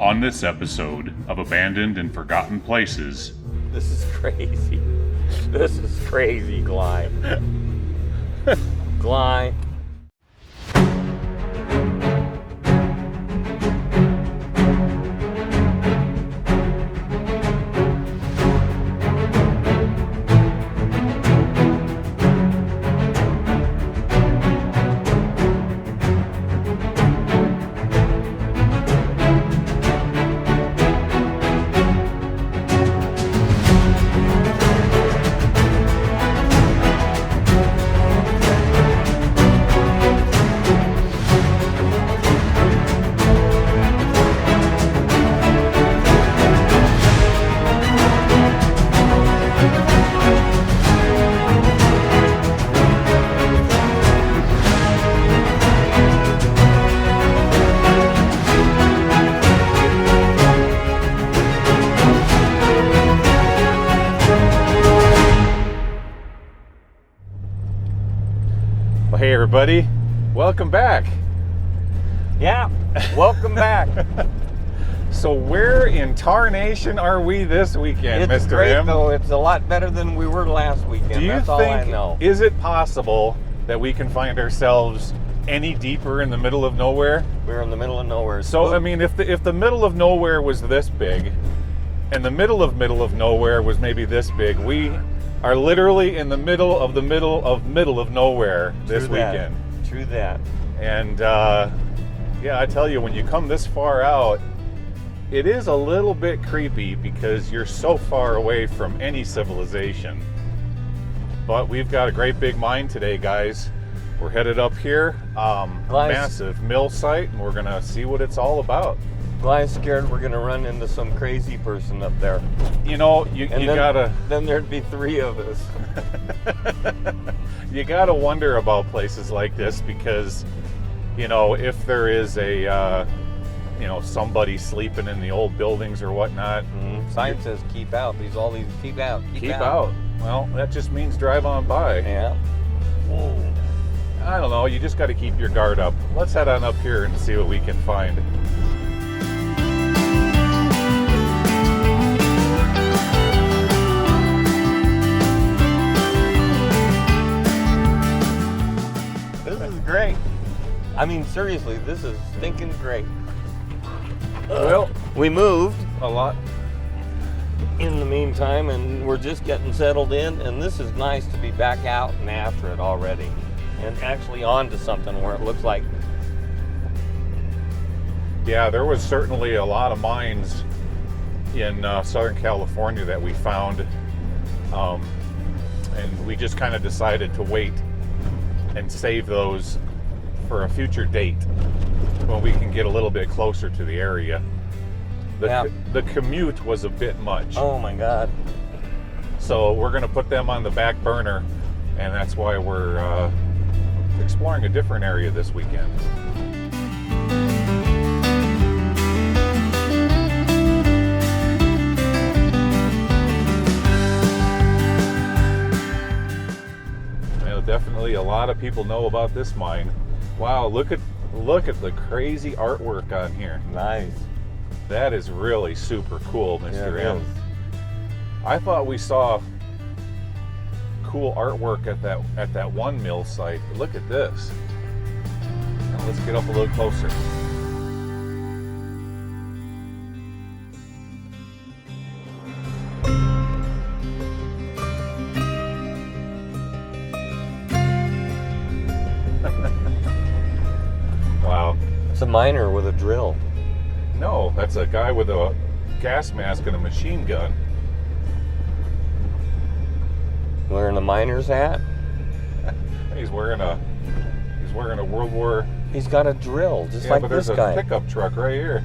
On this episode of Abandoned and Forgotten Places. This is crazy. This is crazy, Gly. Gly. Hey everybody, welcome back. Yeah, welcome back. So where in tarnation are we this weekend, It's Mr. great M? though. It's a lot better than we were last weekend. Do you That's all I think, know. is it possible that we can find ourselves any deeper in the middle of nowhere? We're in the middle of nowhere. So I mean, if the middle of nowhere was this big, and the middle of nowhere was maybe this big, we are literally in the middle of nowhere this weekend. True that. And yeah, I tell you, when you come this far out, it is a little bit creepy because you're so far away from any civilization. But we've got a great big mine today, guys. We're headed up here, massive mill site, and we're gonna see what it's all about. Gly's scared we're gonna run into some crazy person up there. You know, you gotta. Then there'd be three of us. You gotta wonder about places like this because, you know, if there is a, you know, somebody sleeping in the old buildings or whatnot. Sign says keep out. Keep out. Keep out. Well, that just means drive on by. Yeah. Whoa. I don't know. You just got to keep your guard up. Let's head on up here and see what we can find. Great. I mean, seriously, this is stinking great. Well, we moved a lot in the meantime, and we're just getting settled in, and this is nice to be back out and after it already, and actually onto something where it looks like. Yeah, there was certainly a lot of mines in Southern California that we found, and we just kind of decided to wait and save those for a future date when we can get a little bit closer to the area. The commute was a bit much. Oh my God. So we're going to put them on the back burner, and that's why we're exploring a different area this weekend. Definitely a lot of people know about this mine. Wow, look at the crazy artwork on here. Nice. That is really super cool, Mr. Yeah, M. I thought we saw cool artwork at that one mill site. But look at this. Now let's get up a little closer. Wow. It's a miner with a drill. No, that's a guy with a gas mask and a machine gun. Wearing a miner's hat? He's wearing a World War. He's got a drill, just like this guy. There's a pickup truck right here.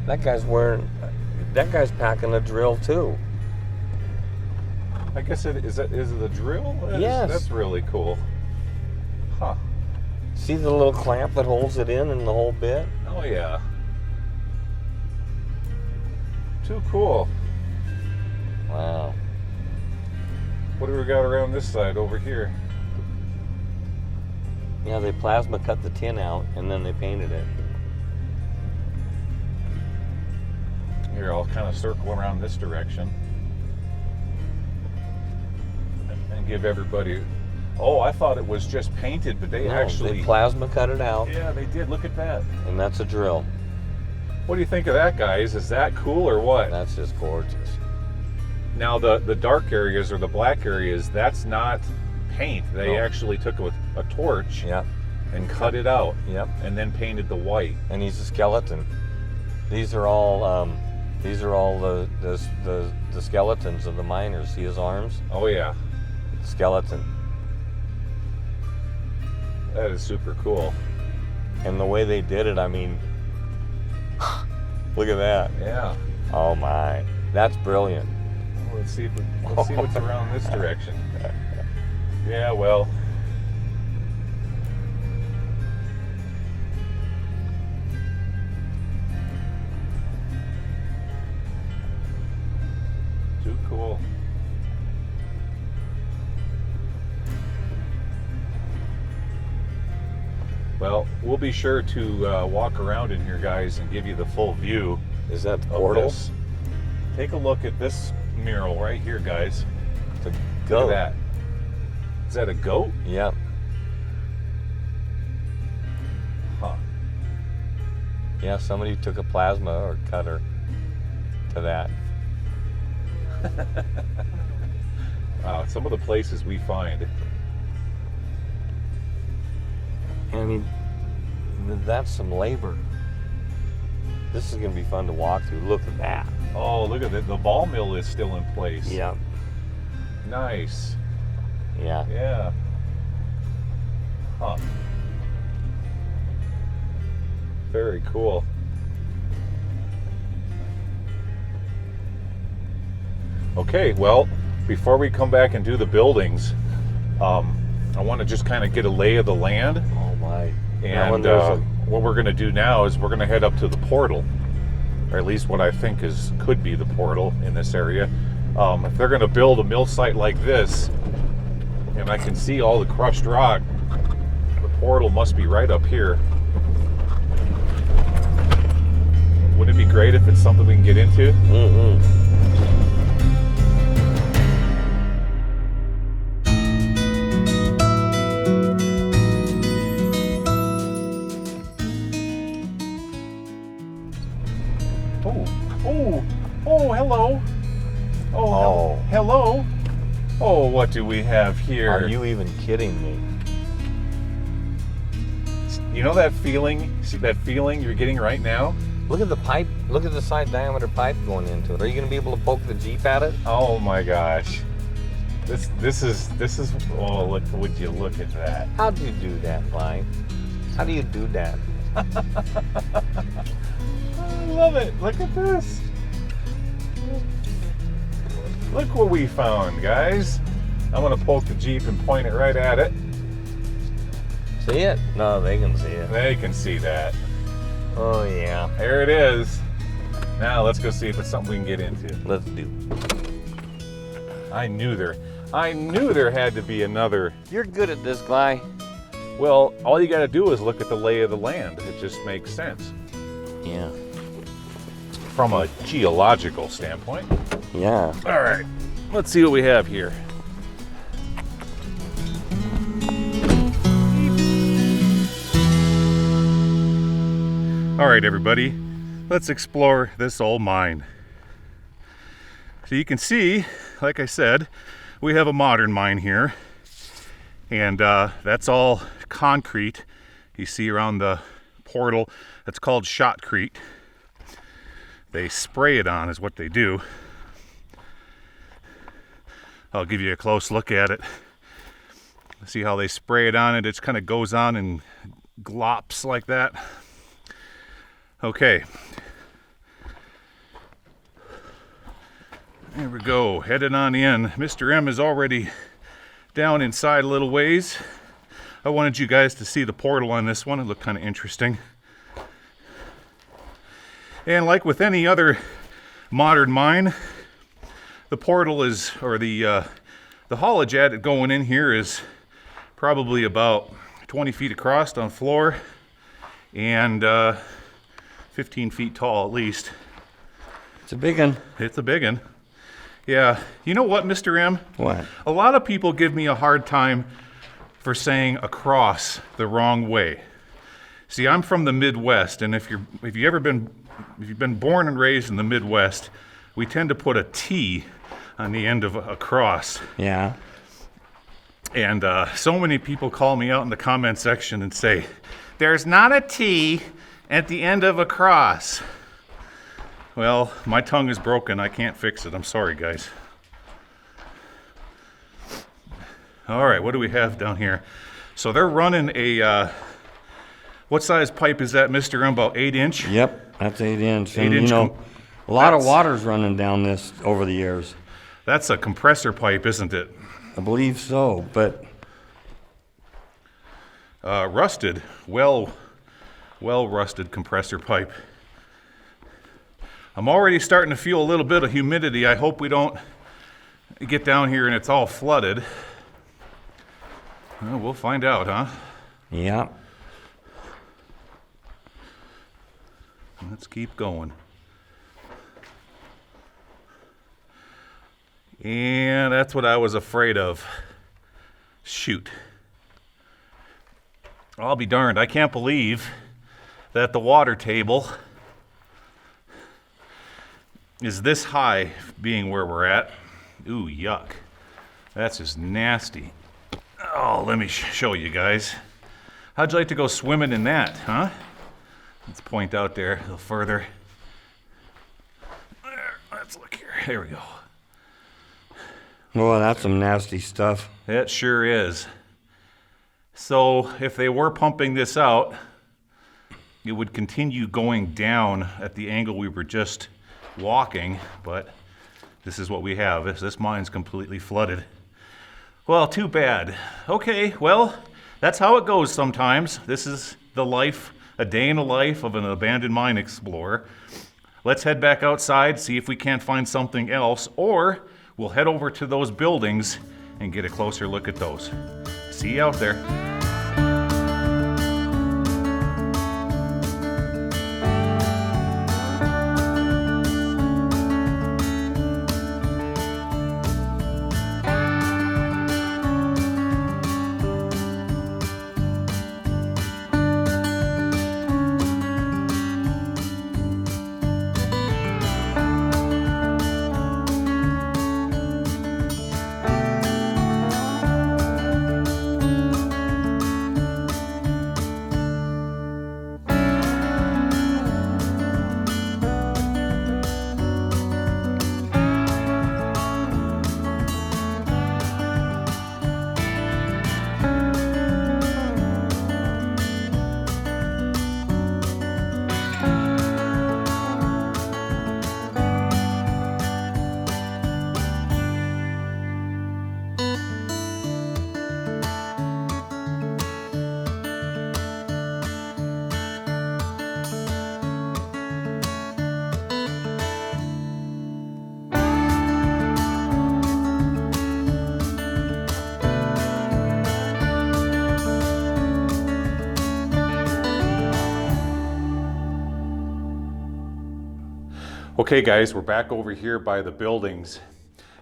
That guy's packing a drill too. I guess is it a drill? Yes. That's really cool. Huh. See the little clamp that holds it in and the whole bit? Oh yeah. Too cool. Wow. What do we got around this side over here? Yeah, they plasma cut the tin out and then they painted it. Here, I'll kind of circle around this direction and give everybody. Oh, I thought it was just painted, but they actually they plasma cut it out. Yeah, they did. Look at that. And that's a drill. What do you think of that, guys? Is that cool or what? That's just gorgeous. Now the dark areas or the black areas, that's not paint. They actually took a torch and cut it out. Yep. And then painted the white. And he's a skeleton. These are all the skeletons of the miners. See his arms? Oh yeah. Skeleton. That is super cool. And the way they did it, I mean, look at that. Yeah. Oh my, that's brilliant. Let's see what's around this direction. Yeah, well. Too cool. Well, we'll be sure to walk around in here, guys, and give you the full view. Is that the portal? Take a look at this mural right here, guys. It's a Look goat. at that. Is that a goat? Yep. Huh. Yeah, somebody took a plasma or cutter to that. Wow, some of the places we find. I mean, that's some labor. This is going to be fun to walk through. Look at that. Oh, look at that. The ball mill is still in place. Yeah. Nice. Yeah. Yeah. Huh. Very cool. Okay, well, before we come back and do the buildings, I want to just kind of get a lay of the land. Oh my. And what we're going to do now is we're going to head up to the portal, or at least what I think could be the portal in this area. If they're going to build a mill site like this, and I can see all the crushed rock, the portal must be right up here. Wouldn't it be great if it's something we can get into? Mm-hmm. Oh, hello. Oh, hello. Oh, what do we have here? Are you even kidding me? You know that feeling? See that feeling you're getting right now? Look at the pipe. Look at the side diameter pipe going into it. Are you going to be able to poke the Jeep at it? Oh my gosh. This is. Oh, look! Would you look at that? How do you do that, Gly? How do you do that? I love it. Look at this. Look what we found, guys. I'm gonna poke the Jeep and point it right at it. See it? No, they can see it. They can see that. Oh yeah. There it is. Now let's go see if it's something we can get into. Let's do. I knew there had to be another. You're good at this, Gly. Well, all you got to do is look at the lay of the land. It just makes sense Yeah. from a geological standpoint. Yeah. All right, let's see what we have here. All right, everybody, let's explore this old mine. So you can see, like I said, we have a modern mine here, and that's all concrete. You see around the portal, that's called shotcrete. They spray it on is what they do. I'll give you a close look at it. See how they spray it on it? It just kind of goes on and glops like that. Okay. There we go, headed on in. Mr. M is already down inside a little ways. I wanted you guys to see the portal on this one. It looked kind of interesting. And like with any other modern mine, the portal is, or the haulage at it going in here is probably about 20 feet across on floor and 15 feet tall at least. It's a big one. It's a big one. Yeah. You know what, Mr. M? What? A lot of people give me a hard time for saying across the wrong way. See, I'm from the Midwest, and if you've been born and raised in the Midwest, we tend to put a T on the end of across. Yeah. And so many people call me out in the comment section and say, "There's not a T at the end of across." Well, my tongue is broken. I can't fix it. I'm sorry, guys. All right, what do we have down here? So they're running a, what size pipe is that, Mr. M? About 8-inch? Yep, that's 8-inch. And 8-inch you know, a lot of water's running down this over the years. That's a compressor pipe, isn't it? I believe so, but Rusted, well rusted compressor pipe. I'm already starting to feel a little bit of humidity. I hope we don't get down here and it's all flooded. Well, we'll find out, huh? yeah. Let's keep going. And that's what I was afraid of. Shoot. I'll be darned. I can't believe that the water table is this high, being where we're at. Ooh, yuck. That's just nasty. Oh, let me show you guys. How'd you like to go swimming in that, huh? Let's point out there a little further. There, let's look here. There we go. Well, that's some nasty stuff. It sure is. So if they were pumping this out, it would continue going down at the angle we were just walking, but this is what we have. This mine's completely flooded. Well, too bad. Okay, well, that's how it goes sometimes. This is the life, a day in the life of an abandoned mine explorer. Let's head back outside, see if we can't find something else, or we'll head over to those buildings and get a closer look at those. See you out there. Okay guys, we're back over here by the buildings,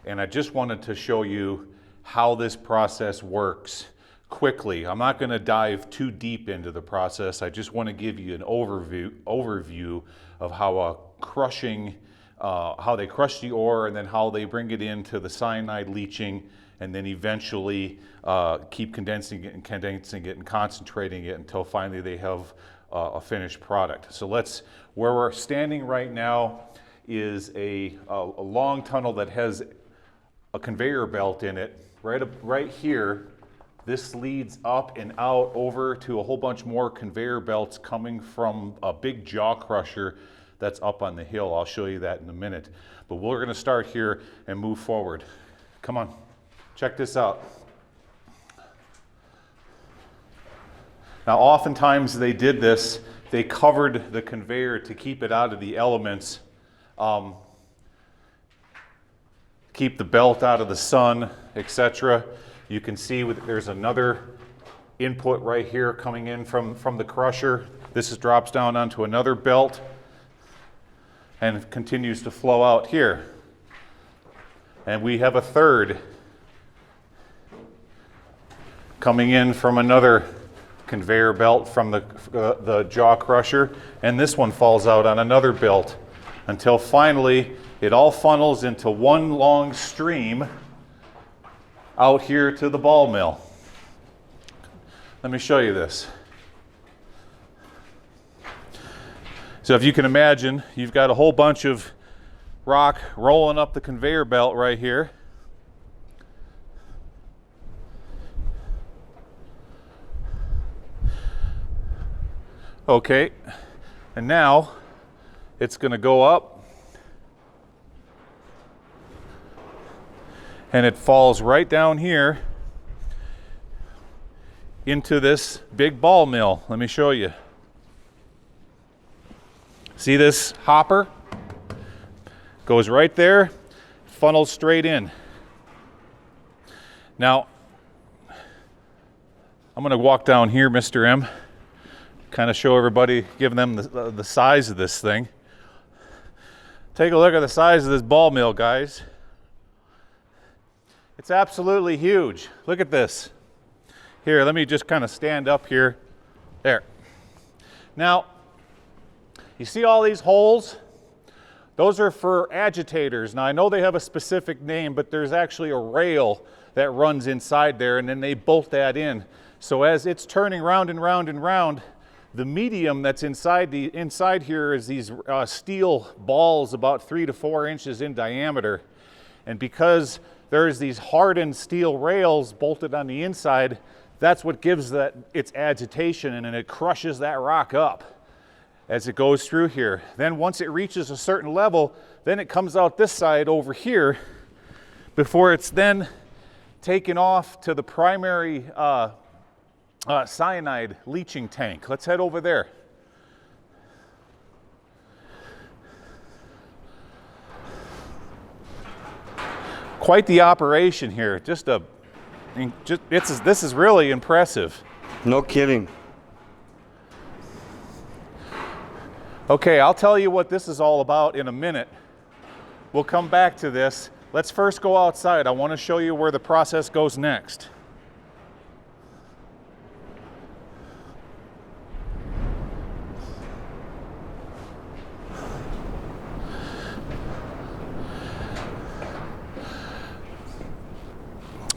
and I just wanted to show you how this process works quickly. I'm not going to dive too deep into the process. I just want to give you an overview of how how they crush the ore, and then how they bring it into the cyanide leaching, and then eventually keep condensing it and concentrating it until finally they have a finished product. So where we're standing right now is a long tunnel that has a conveyor belt in it. Right here, this leads up and out over to a whole bunch more conveyor belts coming from a big jaw crusher that's up on the hill. I'll show you that in a minute. But we're going to start here and move forward. Come on, check this out. Now, oftentimes they did this. They covered the conveyor to keep it out of the elements. Keep the belt out of the sun, etc. You can see there's another input right here coming in from the crusher. This drops down onto another belt. and continues to flow out here. And we have a third coming in from another conveyor belt from the jaw crusher, and this one falls out on another belt until finally it all funnels into one long stream out here to the ball mill. Let me show you this. So if you can imagine, you've got a whole bunch of rock rolling up the conveyor belt right here. Okay, and now it's going to go up and it falls right down here into this big ball mill. Let me show you. See this hopper? Goes right there, funnels straight in. Now, I'm going to walk down here, Mr. M, kind of show everybody, give them the size of this thing. Take a look at the size of this ball mill, guys. It's absolutely huge. Look at this. Here, let me just kind of stand up here. There. Now, you see all these holes? Those are for agitators. Now, I know they have a specific name, but there's actually a rail that runs inside there, and then they bolt that in. So as it's turning round and round and round, the medium that's inside here is these steel balls about 3 to 4 inches in diameter. And because there's these hardened steel rails bolted on the inside, that's what gives its agitation, and it crushes that rock up as it goes through here. Then once it reaches a certain level, then it comes out this side over here before it's then taken off to the primary cyanide leaching tank. Let's head over there. Quite the operation here. This is really impressive. No kidding. Okay, I'll tell you what this is all about in a minute. We'll come back to this. Let's first go outside. I want to show you where the process goes next.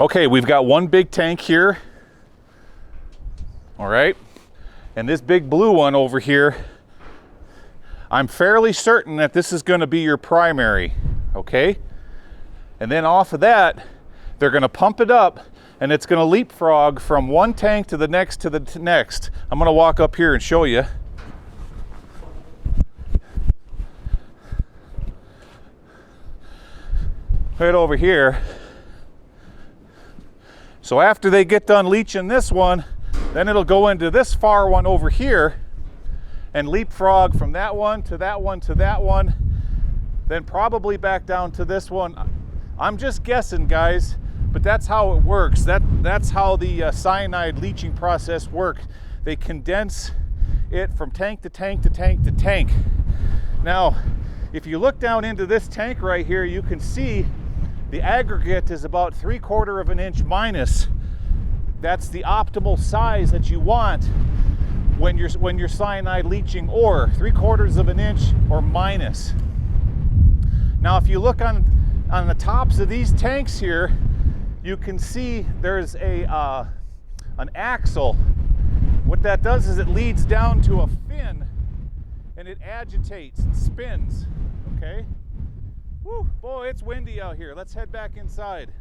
Okay, we've got one big tank here. All right, and this big blue one over here, I'm fairly certain that this is going to be your primary, okay? And then off of that, they're going to pump it up, and it's going to leapfrog from one tank to the next to the next. I'm going to walk up here and show you. Right over here. So after they get done leaching this one, then it'll go into this far one over here and leapfrog from that one to that one to that one, then probably back down to this one. I'm just guessing, guys, but that's how it works. That's how the cyanide leaching process works. They condense it from tank to tank to tank to tank. Now, if you look down into this tank right here, you can see the aggregate is about 3/4 of an inch minus. That's the optimal size that you want when you're cyanide leaching ore, 3/4 of an inch or minus. Now, if you look on the tops of these tanks here, you can see there's an axle. What that does is it leads down to a fin, and it agitates and spins. Okay. Woo, boy, it's windy out here. Let's head back inside.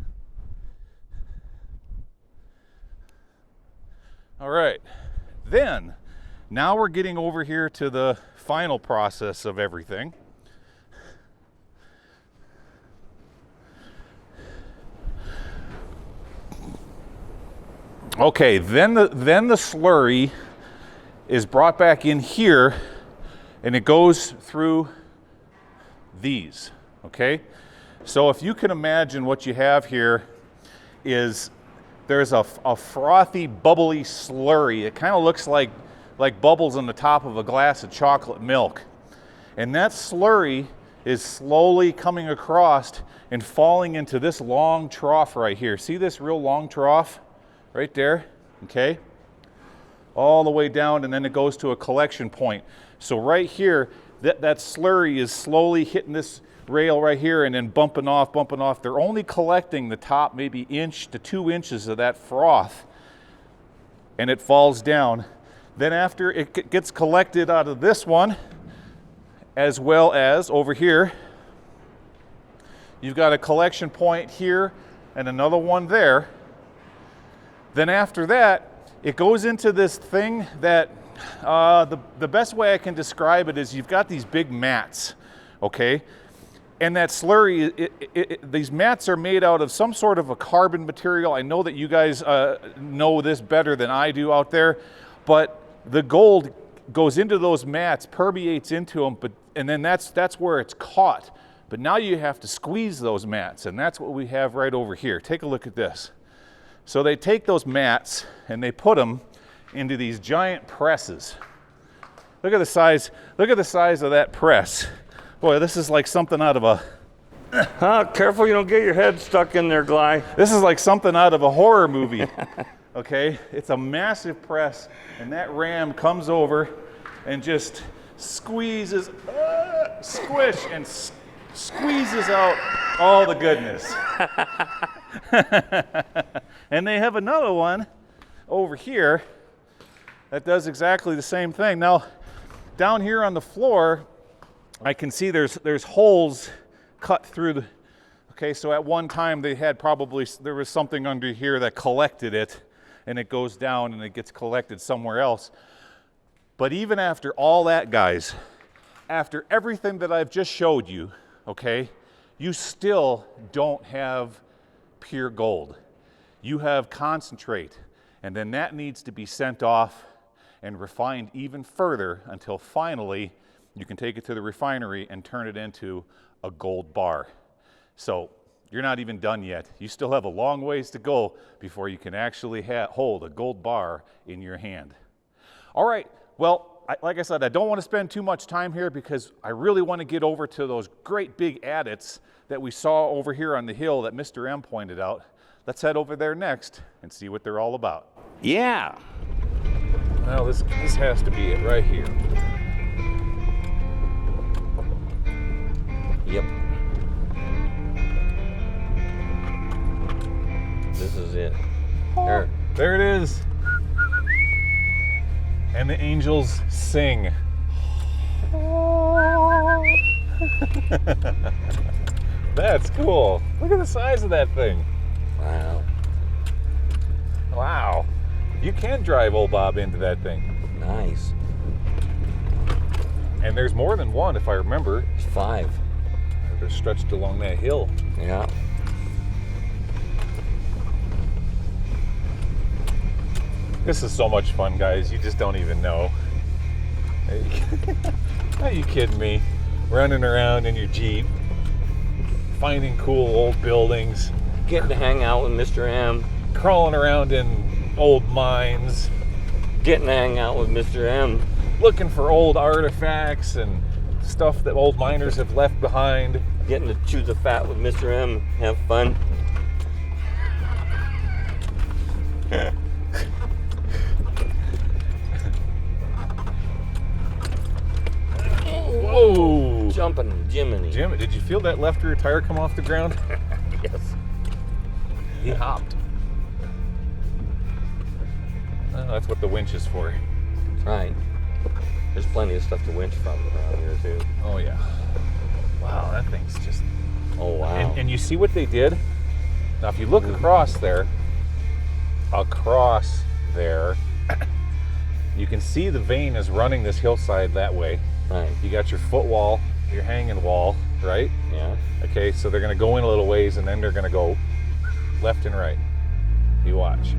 All right, then, now we're getting over here to the final process of everything. Okay, then the slurry is brought back in here, and it goes through these, okay? So if you can imagine, what you have here is there's a frothy, bubbly slurry. It kind of looks like bubbles on the top of a glass of chocolate milk. And that slurry is slowly coming across and falling into this long trough right here. See this real long trough right there? Okay. All the way down, and then it goes to a collection point. So right here, that slurry is slowly hitting this rail right here and then bumping off, bumping off. They're only collecting the top maybe inch to 2 inches of that froth, and it falls down. Then after it gets collected out of this one, as well as over here, you've got a collection point here and another one there. Then after that, it goes into this thing that, the best way I can describe it is you've got these big mats, okay? And that slurry, these mats are made out of some sort of a carbon material. I know that you guys know this better than I do out there, but the gold goes into those mats, permeates into them, and then that's where it's caught. But now you have to squeeze those mats, and that's what we have right over here. Take a look at this. So they take those mats and they put them into these giant presses. Look at the size of that press. Boy, this is like something out of a... Careful you don't get your head stuck in there, Gly. This is like something out of a horror movie, okay? It's a massive press, and that ram comes over and just squeezes, squish, and squeezes out all the goodness. And they have another one over here that does exactly the same thing. Now, down here on the floor, I can see there's holes cut through the, okay, so at one time they had there was something under here that collected it, and it goes down and it gets collected somewhere else. But even after all that, guys, after everything that I've just showed you, okay, you still don't have pure gold. You have concentrate, and then that needs to be sent off and refined even further until finally you can take it to the refinery and turn it into a gold bar. So you're not even done yet. You still have a long ways to go before you can actually hold a gold bar in your hand. All right, well, like I said, I don't want to spend too much time here because I really want to get over to those great big adits that we saw over here on the hill that Mr. M pointed out. Let's head over there next and see what they're all about. Yeah. Well, this has to be it right here. Yep. This is it. There it is. And the angels sing. That's cool. Look at the size of that thing. Wow. Wow. You can drive old Bob into that thing. Nice. And there's more than one, if I remember. It's 5. They're stretched along that hill. Yeah. This is so much fun, guys. You just don't even know. Are you kidding me? Running around in your Jeep, finding cool old buildings, Getting to hang out with Mr. M. crawling around in old mines, Getting to hang out with Mr. M. looking for old artifacts and stuff that old miners have left behind. Getting to chew the fat with Mr. M. Have fun. Whoa! Jumping Jiminy. Jim, did you feel that left rear tire come off the ground? Yes. He hopped. That's what the winch is for. Right. There's plenty of stuff to winch from around here too. Oh yeah. Wow, that thing's just... Oh wow. And you see what they did? Now if you look across there, you can see the vein is running this hillside that way. Right. You got your footwall, your hanging wall, right? Yeah. Okay, so they're gonna go in a little ways and then they're gonna go left and right. You watch.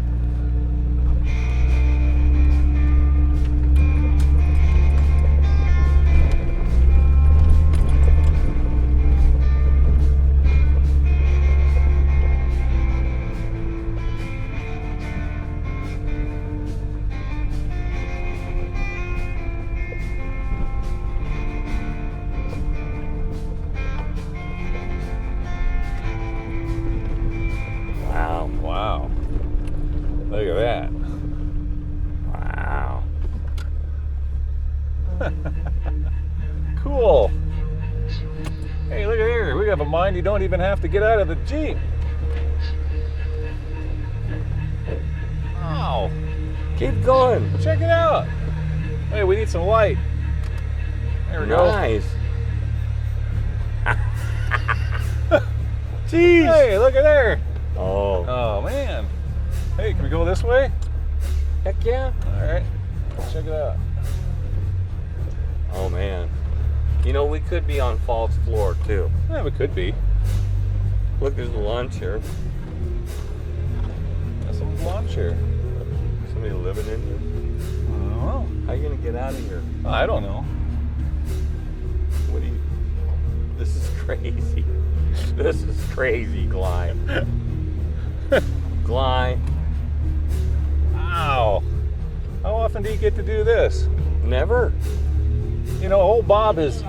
Cool. Hey, look at here. We have a mine you don't even have to get out of the Jeep. Wow. Keep going. Check it out. Hey, we need some light. There we Nice. Jeez. go. Hey, look at there. Oh, Oh, man. Hey, can we go this way? heck yeah. All right. Let's check it out. Oh, man. You know, we could be on false floor, too. Yeah, we could be. Look, there's a lawn chair. That's some lawn chair. Somebody living in here. I don't know. How you going to get out of here? I don't know. What do you... This is crazy. This is crazy, Gly. Gly. Wow. How often do you get to do this? Never. You know, old Bob is...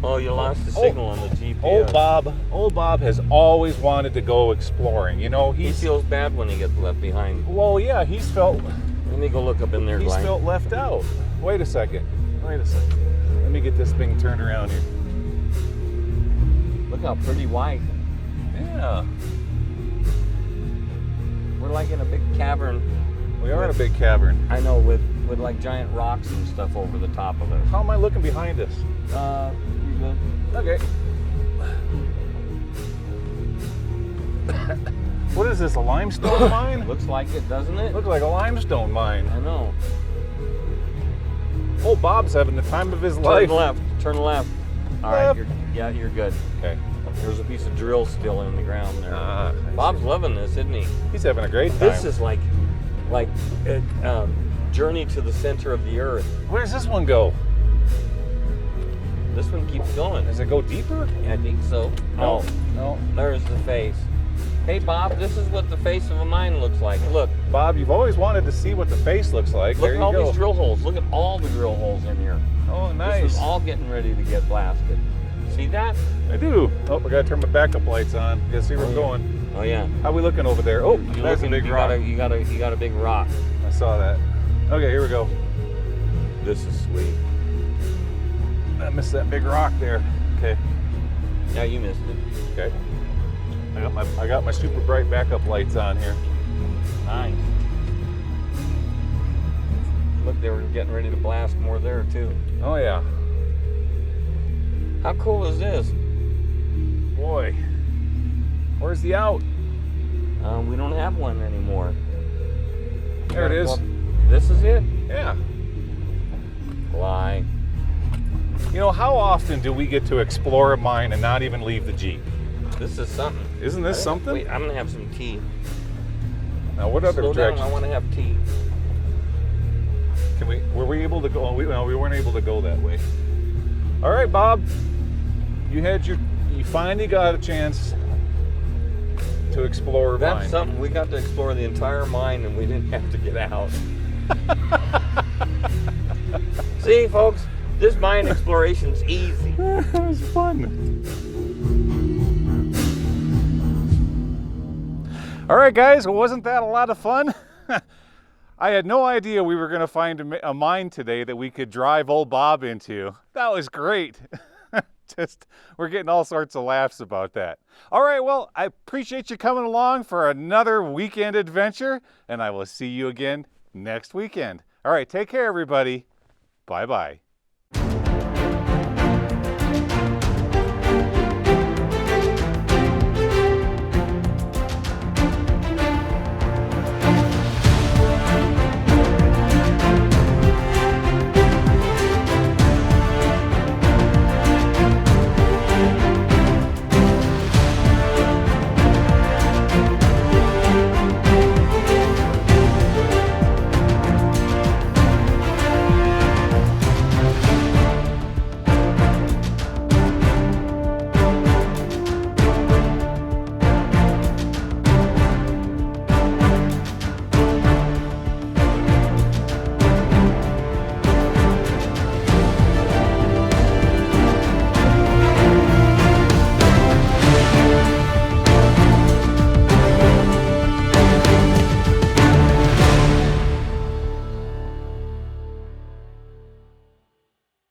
Oh, you lost the signal on the GPS. Old Bob has always wanted to go exploring. You know, He feels bad when he gets left behind. well, yeah, he's felt Let me go look up in there, he's Gly. felt left out. Wait a second. Let me get this thing turned around here. Look how pretty white. Yeah, We're like in a big cavern. we are in a big cavern. I know, with like giant rocks and stuff over the top of it. How am I looking behind us? You good? Okay. What is this, a limestone mine? Looks like it, doesn't it? Looks like a limestone mine. I know. Old Bob's having the time of his Turn life. left. Turn left. All right. Left. You're good. Okay. There's a piece of drill still in the ground there. Ah, I Bob's loving this, isn't he? He's having a great time. This is like a journey to the center of the earth. Where does this one go? This one keeps going. Does it go deeper? I think so. No. Oh, No. there's the face. Hey, Bob, this is what the face of a mine looks like. Look. Bob, you've always wanted to see what the face looks like. Look There at you all go. these drill holes. Look at all the drill holes in here. Oh, This nice. is all getting ready to get blasted. See that? I do. Oh, I gotta turn my backup lights on. You gotta see where I'm yeah. going. Oh yeah. How we looking over there? Oh, You're that's a looking, big you rock. got a big rock. I saw that. Okay, here we go. This is sweet. I missed that big rock there. Okay. Yeah, you missed it. Okay. I got my super bright backup lights on here. Nice. Look, they were getting ready to blast more there too. Oh yeah. How cool is this? Boy. Where's the out? We don't have one anymore. There it is. This is it? Yeah. Gly. You know, how often do we get to explore a mine and not even leave the Jeep? This is something. Isn't this something? Wait, I'm gonna have some tea. Now, what other Slow down, direction? I want to have tea. Were we able to go? No, we weren't able to go that way. All right, Bob. You finally got a chance to explore a That's mine. something. We got to explore the entire mine and we didn't have to get out. See, folks, this mine exploration's easy. It was fun. All right, guys. Well, wasn't that a lot of fun? I had no idea we were going to find a mine today that we could drive old Bob into. That was great. We're getting all sorts of laughs about that. All right, well, I appreciate you coming along for another weekend adventure, and I will see you again next weekend. All right, take care, everybody. Bye-bye.